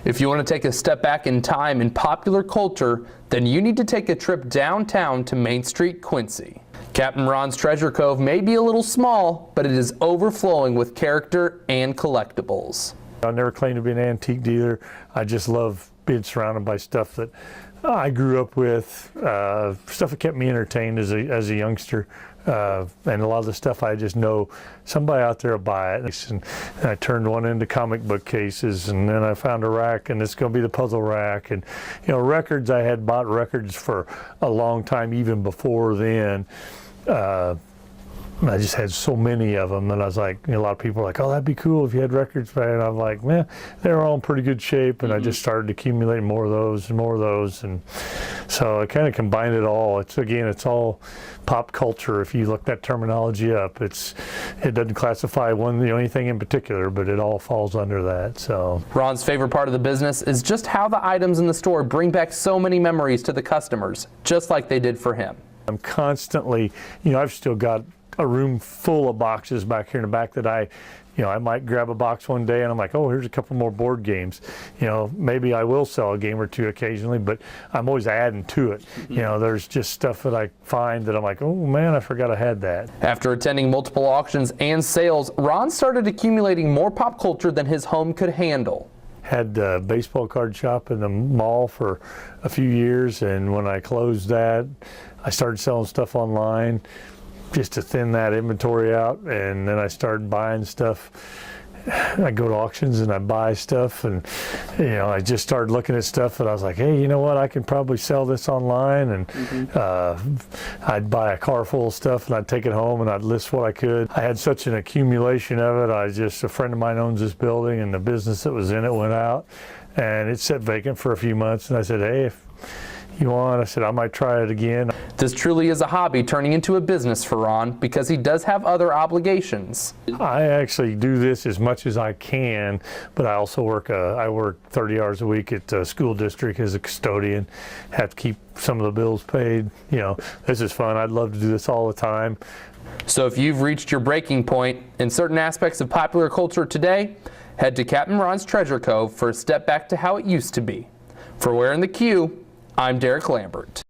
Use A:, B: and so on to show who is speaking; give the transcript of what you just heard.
A: If you want to take a step back in time in popular culture, then you need to take a trip downtown to Main Street, Quincy. Captain Ron's Treasure Cove may be a little small, but it is overflowing with character and collectibles.
B: I never claimed to be an antique dealer. I just love being surrounded by stuff that I grew up with, stuff that kept me entertained as a youngster. And a lot of the stuff I just know somebody out there will buy it. And I turned one into comic book cases, and then I found a rack, and it's going to be the puzzle rack. And records, I had bought records for a long time, even before then. I just had so many of them, and I was like, a lot of people are like, oh, that'd be cool if you had records, and I'm like, man, they're all in pretty good shape, and I just started accumulating more of those and more of those, and so I kind of combined it all. It's all pop culture. If you look that terminology up, it doesn't classify anything in particular, but it all falls under that. So
A: Ron's favorite part of the business is just how the items in the store bring back so many memories to the customers, just like they did for him.
B: I'm constantly, I've still got a room full of boxes back here in the back that I might grab a box one day and I'm like, oh, here's a couple more board games. Maybe I will sell a game or two occasionally, but I'm always adding to it. There's just stuff that I find that I'm like, oh man, I forgot I had that.
A: After attending multiple auctions and sales, Ron started accumulating more pop culture than his home could handle.
B: Had a baseball card shop in the mall for a few years, and when I closed that, I started selling stuff online just to thin that inventory out, and then I started buying stuff. I go to auctions and I buy stuff, and I just started looking at stuff and I was like, hey, you know what, I can probably sell this online, and I'd buy a car full of stuff and I'd take it home and I'd list what I could. I had such an accumulation of it. A friend of mine owns this building, and the business that was in it went out and it sat vacant for a few months, and I said, hey, if you want, I said, I might try it again.
A: This truly is a hobby turning into a business for Ron, because he does have other obligations.
B: I actually do this as much as I can, but I also work 30 hours a week at the school district as a custodian. Have to keep some of the bills paid. This is fun. I'd love to do this all the time.
A: So if you've reached your breaking point in certain aspects of popular culture today, head to Captain Ron's Treasure Cove for a step back to how it used to be. For Where in the Queue, I'm Derek Lambert.